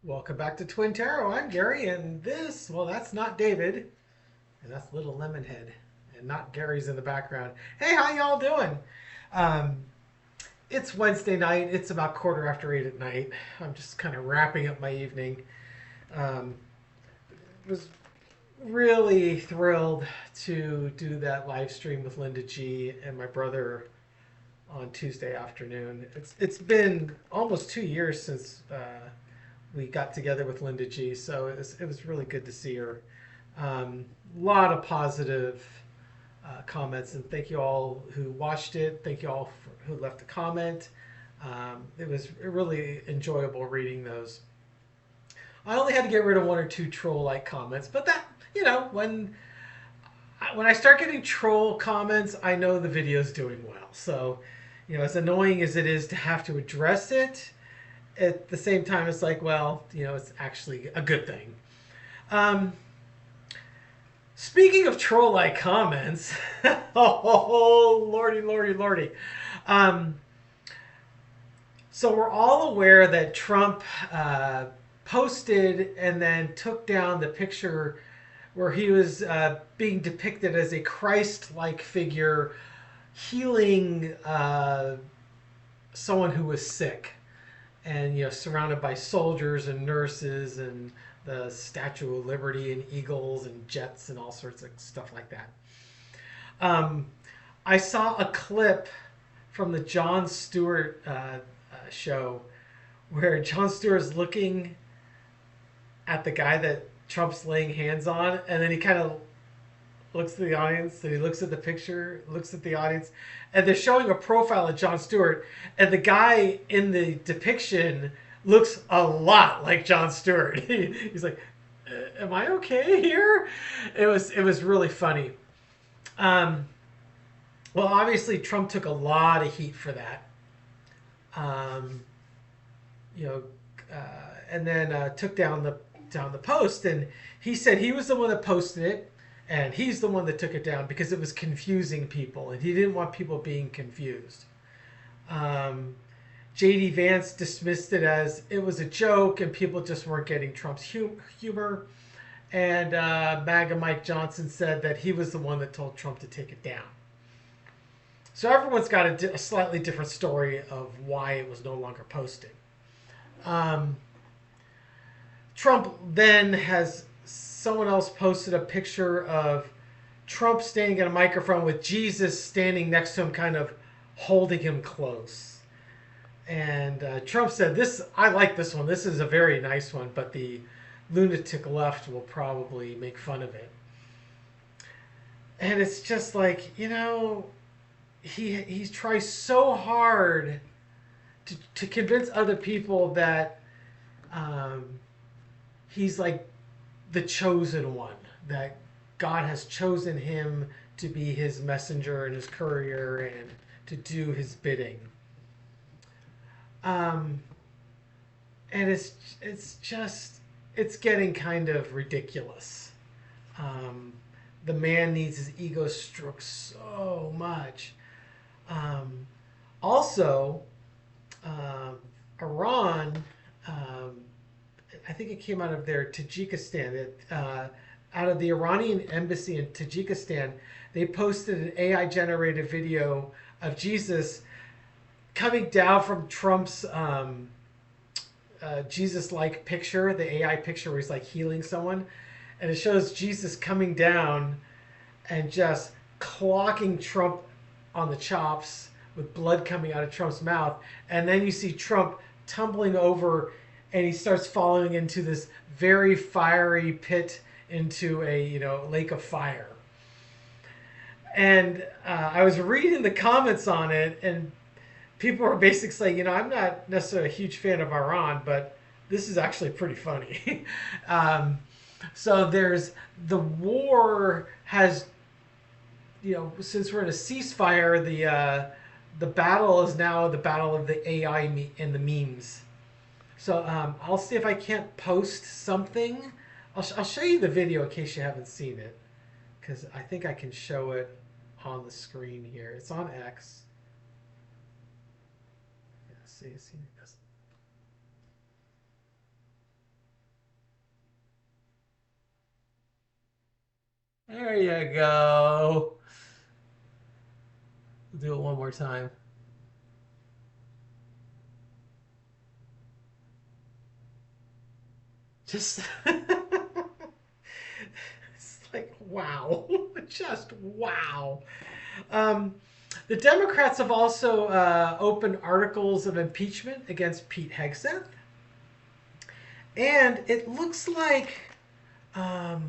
Welcome back to Twin Tarot. I'm Gary, and this, well, that's not David, and that's Little Lemonhead, and not Gary's in the background. Hey, how y'all doing? Um, it's Wednesday night. It's about 8:15 at night. I'm just kind of wrapping up my evening. Um, was really thrilled to do that live stream with Linda G and my brother on Tuesday afternoon. It's been almost 2 years since we got together with Linda G, so it was really good to see her. A lot of positive comments, and thank you all who watched it. Thank you all who left a comment. It was really enjoyable reading those. I only had to get rid of one or two troll-like comments, but that, when I start getting troll comments, I know the video's doing well. So, as annoying as it is to have to address it, at the same time, it's like, well, it's actually a good thing. Um, Speaking of troll-like comments, oh, lordy, lordy, lordy. Um, so we're all aware that Trump posted and then took down the picture where he was being depicted as a Christ-like figure healing someone who was sick, and surrounded by soldiers and nurses and the Statue of Liberty and eagles and jets and all sorts of stuff like that. Um, I saw a clip from the Jon Stewart show where Jon Stewart is looking at the guy that Trump's laying hands on, and then he kind of looks at the audience, and he looks at the picture, looks at the audience, and they're showing a profile of Jon Stewart, and the guy in the depiction looks a lot like Jon Stewart. He's like, "Am I okay here?" It was really funny. Um, well, obviously Trump took a lot of heat for that. Um, you know, and then took down the post, and he said he was the one that posted it, and he's the one that took it down because it was confusing people, and he didn't want people being confused. Um, JD Vance dismissed it as it was a joke, and people just weren't getting Trump's humor. And MAGA Mike Johnson said that he was the one that told Trump to take it down. So everyone's got a slightly different story of why it was no longer posted. Um, Trump then has someone else posted a picture of Trump standing at a microphone with Jesus standing next to him, kind of holding him close. And Trump said, I like this one. This is a very nice one, but the lunatic left will probably make fun of it." And it's just like, he tries so hard to convince other people that he's like the chosen one, that God has chosen him to be his messenger and his courier and to do his bidding. And it's getting kind of ridiculous. The man needs his ego stroked so much. Also, Iran, I think it came out of their Tajikistan, out of the Iranian embassy in Tajikistan, they posted an AI generated video of Jesus coming down from Trump's Jesus-like picture, the AI picture where he's like healing someone. And it shows Jesus coming down and just clocking Trump on the chops with blood coming out of Trump's mouth. And then you see Trump tumbling over, and he starts falling into this very fiery pit, into a lake of fire. And I was reading the comments on it, and people were basically saying, I'm not necessarily a huge fan of Iran, but this is actually pretty funny. So there's the war has, since we're in a ceasefire, the battle is now the battle of the AI and the memes. So I'll see if I can't post something. I'll show you the video in case you haven't seen it, because I think I can show it on the screen here. It's on X. Yeah, see. There you go. We'll do it one more time. Just it's like wow, just wow. Um, the Democrats have also opened articles of impeachment against Pete Hegseth, and it looks like um,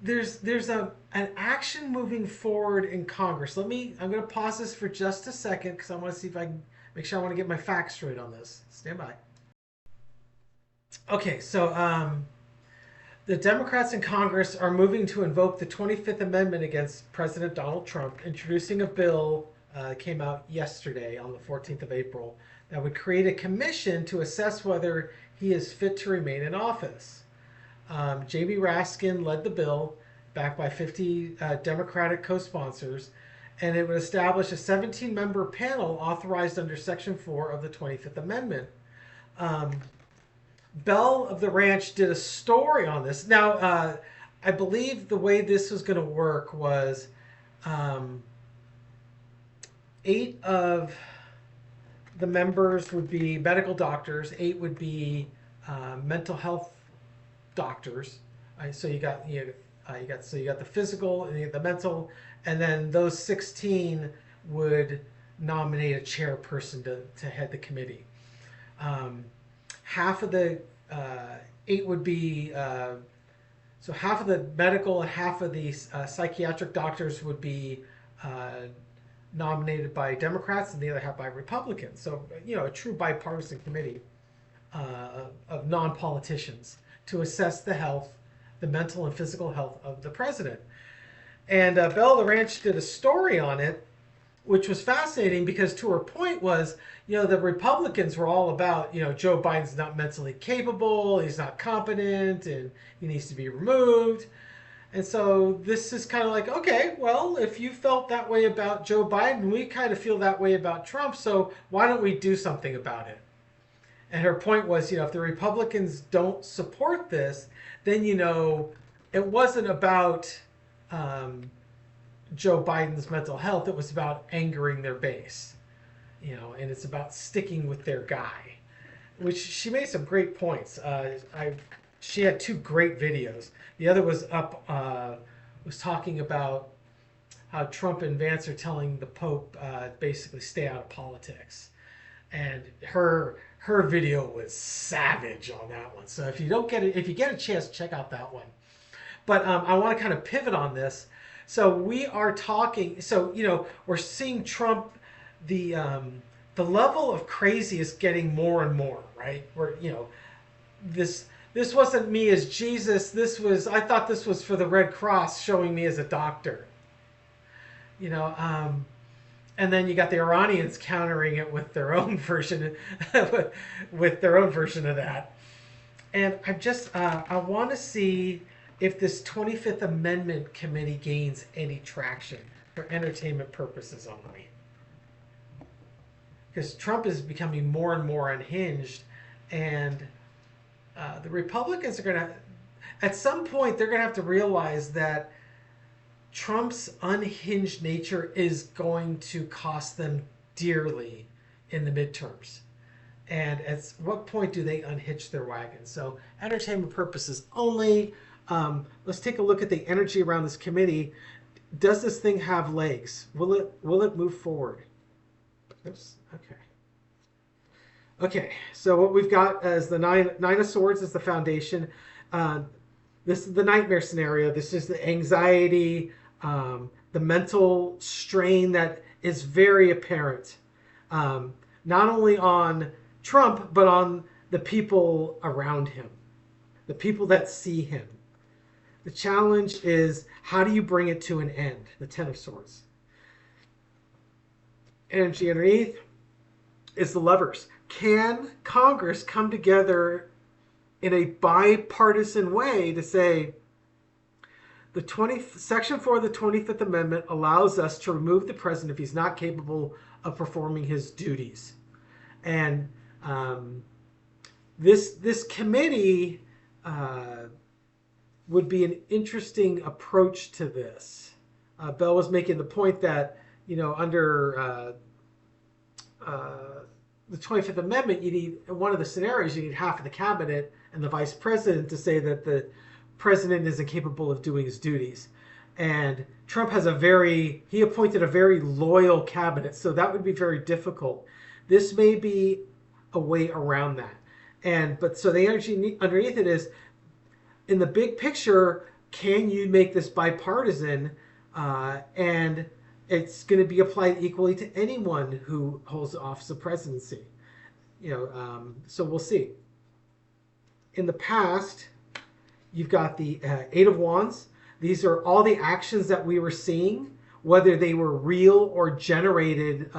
there's an action moving forward in Congress. I'm going to pause this for just a second because I want to see if I can make sure I want to get my facts straight on this. Stand by. Okay, so the Democrats in Congress are moving to invoke the 25th Amendment against President Donald Trump, introducing a bill that came out yesterday on the 14th of April that would create a commission to assess whether he is fit to remain in office. J.B. Raskin led the bill, backed by 50 Democratic co-sponsors, and it would establish a 17-member panel authorized under Section 4 of the 25th Amendment. Belle of the Ranch did a story on this. Now, I believe the way this was going to work was 8 of the members would be medical doctors, 8 would be mental health doctors. So you got the physical and you got the mental, and then those 16 would nominate a chairperson to head the committee. Half of the 8 would be so half of the medical and half of the psychiatric doctors would be nominated by Democrats and the other half by Republicans. So a true bipartisan committee of non-politicians to assess the mental and physical health of the president. And Belle LaRanche did a story on it, which was fascinating because to her point was, the Republicans were all about, Joe Biden's not mentally capable, he's not competent, and he needs to be removed. And so this is kind of like, okay, well, if you felt that way about Joe Biden, we kind of feel that way about Trump, so why don't we do something about it? And her point was, if the Republicans don't support this, then, it wasn't about Joe Biden's mental health. It was about angering their base, and it's about sticking with their guy, which she made some great points. She had 2 great videos. The other was was talking about how Trump and Vance are telling the Pope basically stay out of politics, and her video was savage on that one. So if you get a chance, check out that one. But I want to kind of pivot on this. So we are talking. So we're seeing Trump. The level of crazy is getting more and more, right? Where this wasn't me as Jesus. I thought this was for the Red Cross showing me as a doctor. And then you got the Iranians countering it with their own version, with their own version of that. And I want to see if this 25th Amendment committee gains any traction for entertainment purposes only. Because Trump is becoming more and more unhinged, and the Republicans are going to, at some point, they're going to have to realize that Trump's unhinged nature is going to cost them dearly in the midterms. And at what point do they unhitch their wagon? So entertainment purposes only. Let's take a look at the energy around this committee. Does this thing have legs? Will it move forward? Oops. Okay. Okay. So what we've got is the nine of swords is the foundation. This is the nightmare scenario. This is the anxiety, the mental strain that is very apparent, not only on Trump, but on the people around him, the people that see him. The challenge is, how do you bring it to an end? The Ten of Swords. Energy underneath is the Lovers. Can Congress come together in a bipartisan way to say, Section 4 of the 25th Amendment allows us to remove the president if he's not capable of performing his duties. And this committee would be an interesting approach to this. Bell was making the point that, under the 25th Amendment, you need, in one of the scenarios, you need half of the cabinet and the vice president to say that the president is incapable of doing his duties. And Trump he appointed a very loyal cabinet, so that would be very difficult. This may be a way around that. But so the energy underneath it is, in the big picture, can you make this bipartisan? And it's going to be applied equally to anyone who holds the office of presidency. So we'll see. In the past, you've got the Eight of Wands. These are all the actions that we were seeing, whether they were real or generated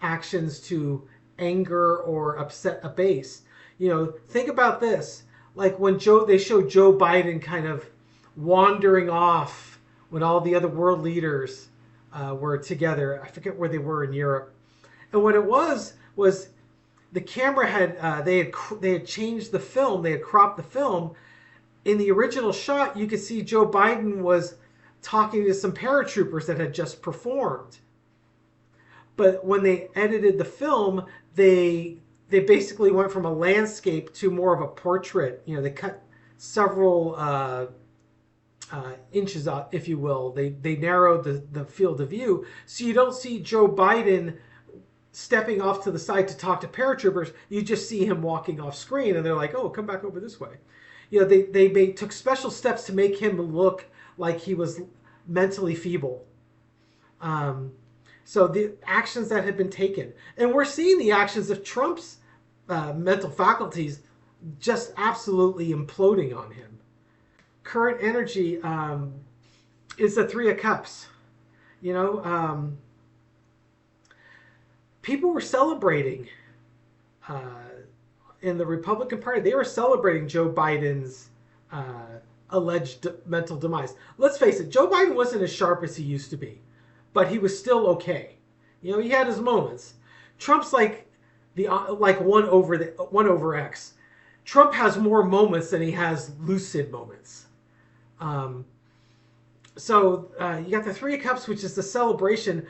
actions to anger or upset a base. Think about this. Like when they showed Joe Biden kind of wandering off when all the other world leaders were together. I forget where they were in Europe. And what it was the camera had they had changed the film. They had cropped the film. In the original shot, you could see Joe Biden was talking to some paratroopers that had just performed. But when they edited the film, they basically went from a landscape to more of a portrait. They cut several inches out, if you will. They narrowed the field of view, so you don't see Joe Biden stepping off to the side to talk to paratroopers. You just see him walking off screen, and they're like, "Oh, come back over this way." They took special steps to make him look like he was mentally feeble. So the actions that had been taken, and we're seeing the actions of Trump's mental faculties just absolutely imploding on him. Current energy is the Three of Cups. People were celebrating in the Republican Party. They were celebrating Joe Biden's alleged mental demise. Let's face it, Joe Biden wasn't as sharp as he used to be, but he was still okay. He had his moments. Trump's like one over X. Trump has more moments than he has lucid moments. So you got the Three of Cups, which is the celebration.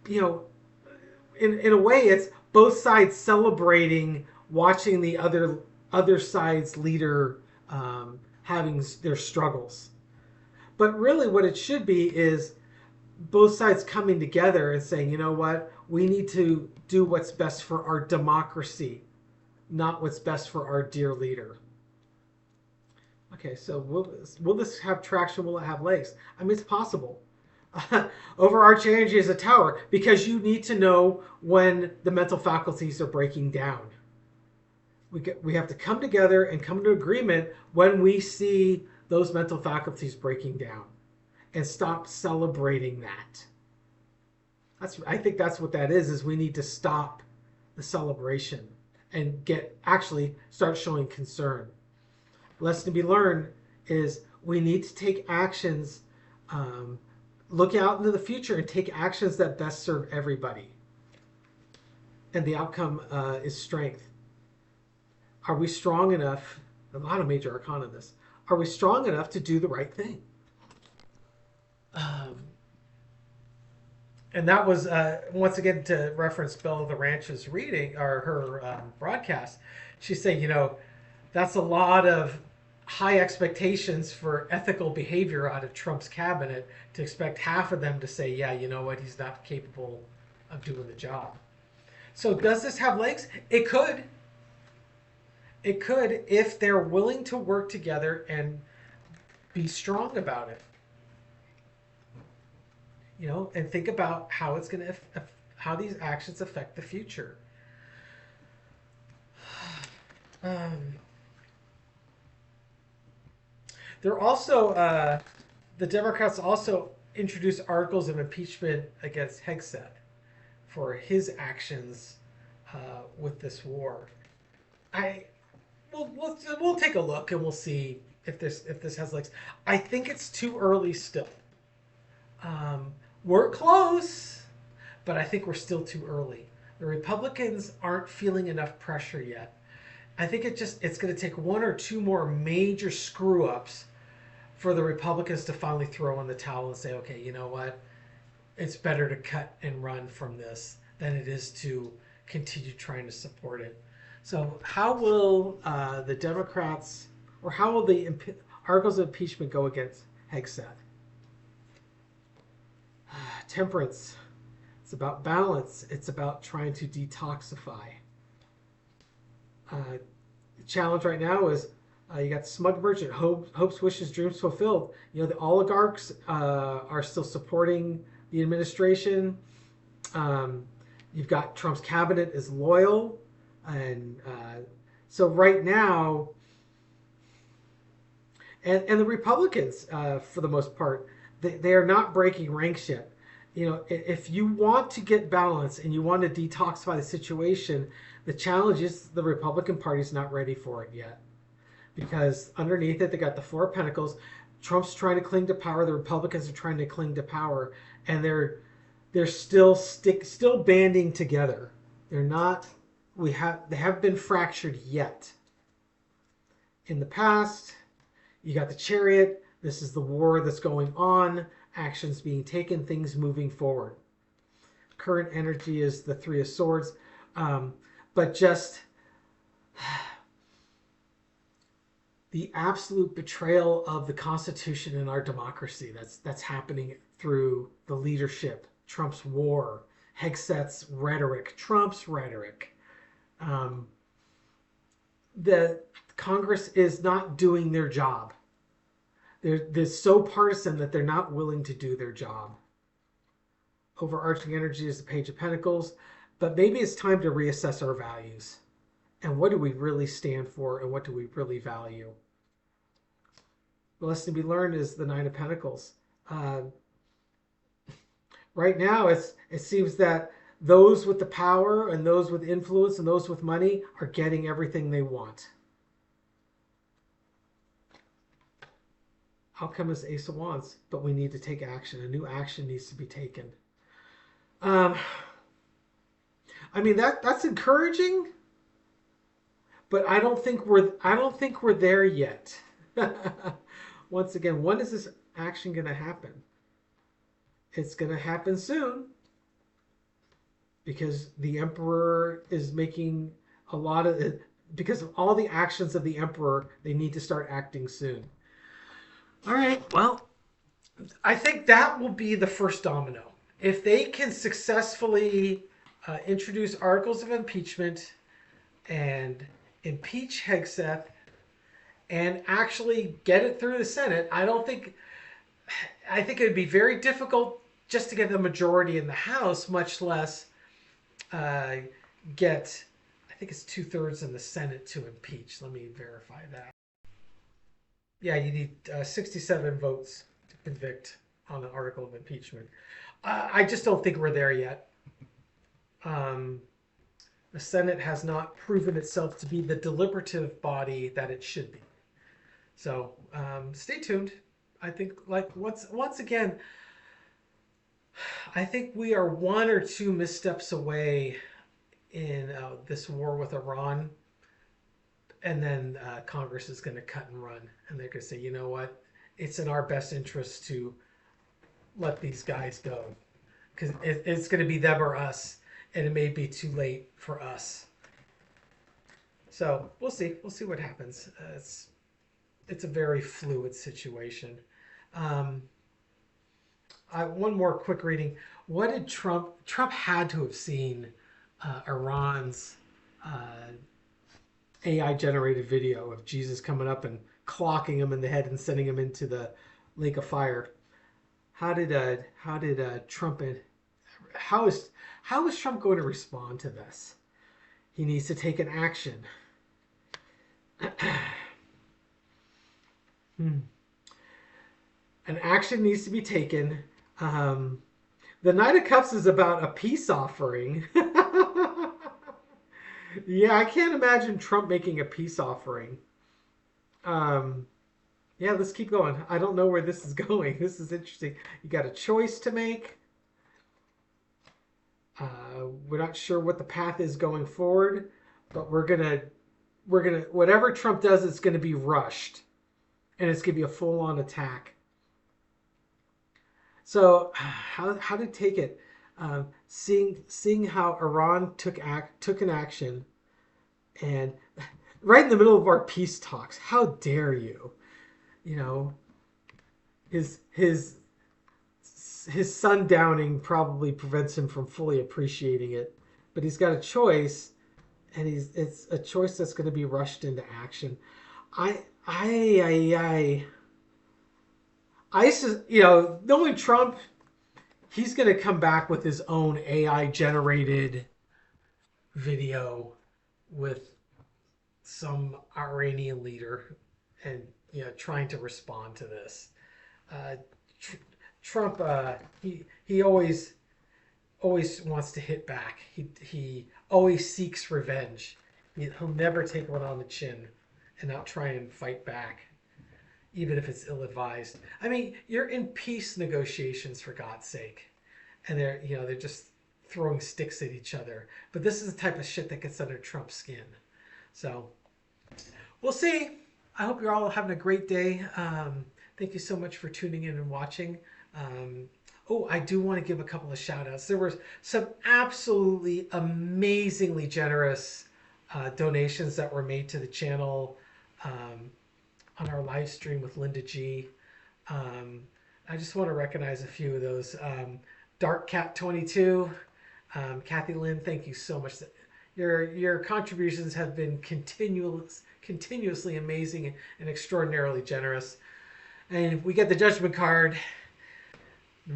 In a way, it's both sides celebrating, watching the other side's leader having their struggles. But really what it should be is both sides coming together and saying, you know what, we need to do what's best for our democracy, not what's best for our dear leader. Okay, so will this have traction? Will it have legs? I mean, it's possible. Overarching energy is a tower, because you need to know when the mental faculties are breaking down. We have to come together and come to agreement when we see those mental faculties breaking down, and stop celebrating that. I think that's what that is we need to stop the celebration and actually start showing concern. Lesson to be learned is we need to take actions, look out into the future and take actions that best serve everybody. And the outcome is strength. Are we strong enough? A lot of major arcana in this. Are we strong enough to do the right thing? And that was, once again, to reference Bella the Ranch's reading, or her broadcast. She's saying, that's a lot of high expectations for ethical behavior out of Trump's cabinet, to expect half of them to say, yeah, you know what, he's not capable of doing the job. So does this have legs? It could. It could, if they're willing to work together and be strong about it. And think about how it's going to, how these actions affect the future. They're also, the Democrats also introduced articles of impeachment against Hegseth for his actions with this war. We'll take a look and we'll see if this has legs. I think it's too early still. We're close, but I think we're still too early. The Republicans aren't feeling enough pressure yet. I think it's going to take one or two more major screw-ups for the Republicans to finally throw in the towel and say, okay, you know what? It's better to cut and run from this than it is to continue trying to support it. So, how will the Democrats, or how will the articles of impeachment go against Hegseth? Temperance. It's about balance. It's about trying to detoxify. The challenge right now is you got the smug merchant, hopes, wishes, dreams fulfilled. You know, the oligarchs are still supporting the administration. You've got Trump's cabinet is loyal. And so right now, and the Republicans, for the most part, they are not breaking ranks yet. You know, if you want to get balance and you want to detoxify the situation, the challenge is the Republican Party is not ready for it yet. Because underneath it, they got the Four of Pentacles. Trump's trying to cling to power. The Republicans are trying to cling to power. And they're still banding together. They're not... they haven't been fractured yet. In the past, you got the Chariot. This is the war that's going on. Actions being taken, things moving forward. Current energy is the Three of Swords. But just the absolute betrayal of the Constitution and our democracy that's happening through the leadership, Trump's war, Hegseth's rhetoric, Trump's rhetoric. The Congress is not doing their job. They're so partisan that they're not willing to do their job. Overarching energy is the Page of Pentacles, but maybe it's time to reassess our values. And what do we really stand for, and what do we really value? The lesson to be learned is the Nine of Pentacles. Right now, it seems that those with the power and those with influence and those with money are getting everything they want. Outcome is Ace of Wands, but we need to take action. A new action needs to be taken. I mean that's encouraging, but I don't think we're there yet. Once again, when is this action going to happen? It's going to happen soon, because the Emperor is making a lot of it. Because of all the actions of the Emperor, they need to start acting soon. All right, well, I think that will be the first domino. If they can successfully introduce articles of impeachment and impeach Hegseth and actually get it through the Senate, I think it would be very difficult just to get the majority in the House, much less get, I think it's 2/3 in the Senate to impeach. Let me verify that. Yeah, you need 67 votes to convict on an article of impeachment. I just don't think we're there yet. The Senate has not proven itself to be the deliberative body that it should be. So stay tuned. I think, like, once again, I think we are one or two missteps away in this war with Iran. And then Congress is going to cut and run. And they're going to say, you know what? It's in our best interest to let these guys go. Because it's going to be them or us. And it may be too late for us. So we'll see. We'll see what happens. It's a very fluid situation. One more quick reading. What did Trump had to have seen Iran's AI-generated video of Jesus coming up and clocking him in the head and sending him into the lake of fire. How is Trump going to respond to this? He needs to take an action. An action needs to be taken. The Knight of Cups is about a peace offering. Yeah, I can't imagine Trump making a peace offering. Yeah, let's keep going. I don't know where this is going. This is interesting. You got a choice to make. We're not sure what the path is going forward, but we're gonna whatever Trump does, it's gonna be rushed, and it's going to be a full-on attack. So how to take it? Seeing how Iran took an action, and right in the middle of our peace talks. How dare you? You know, his sundowning probably prevents him from fully appreciating it, but he's got a choice, and it's a choice that's going to be rushed into action. Knowing Trump, he's going to come back with his own AI generated video with some Iranian leader, and trying to respond to this. Trump, he always wants to hit back. He always seeks revenge. He'll never take one on the chin and not try and fight back, even if it's ill-advised. I mean, you're in peace negotiations, for God's sake, and they're just throwing sticks at each other. But this is the type of shit that gets under Trump's skin. So we'll see. I hope you're all having a great day. Thank you so much for tuning in and watching. I do want to give a couple of shout outs. There were some absolutely amazingly generous donations that were made to the channel on our live stream with Linda G. I just want to recognize a few of those. Dark Cat 22, Kathy Lynn, thank you so much. Your contributions have been continuously amazing and extraordinarily generous. And we get the judgment card.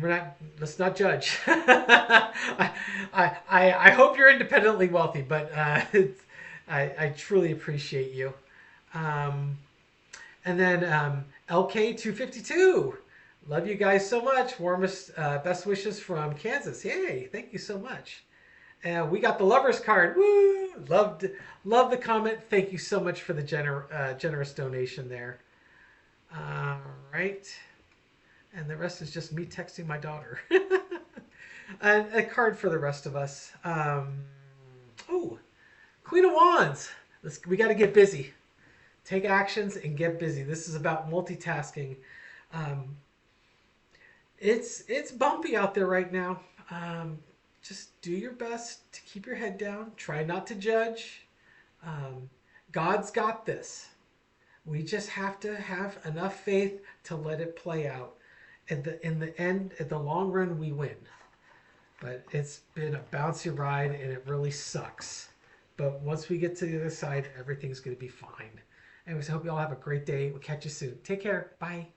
Let's not judge. I hope you're independently wealthy, but I truly appreciate you. And then LK252. Love you guys so much. Warmest, best wishes from Kansas. Yay! Thank you so much. We got the lovers card. Woo! Love the comment. Thank you so much for the generous donation there. All right. And the rest is just me texting my daughter. And a card for the rest of us. Queen of Wands. We got to get busy. Take actions and get busy. This is about multitasking. It's bumpy out there right now. Just do your best to keep your head down. Try not to judge. God's got this. We just have to have enough faith to let it play out. In the end, at the long run, we win. But it's been a bouncy ride, and it really sucks. But once we get to the other side, everything's going to be fine. Anyways, I hope you all have a great day. We'll catch you soon. Take care. Bye.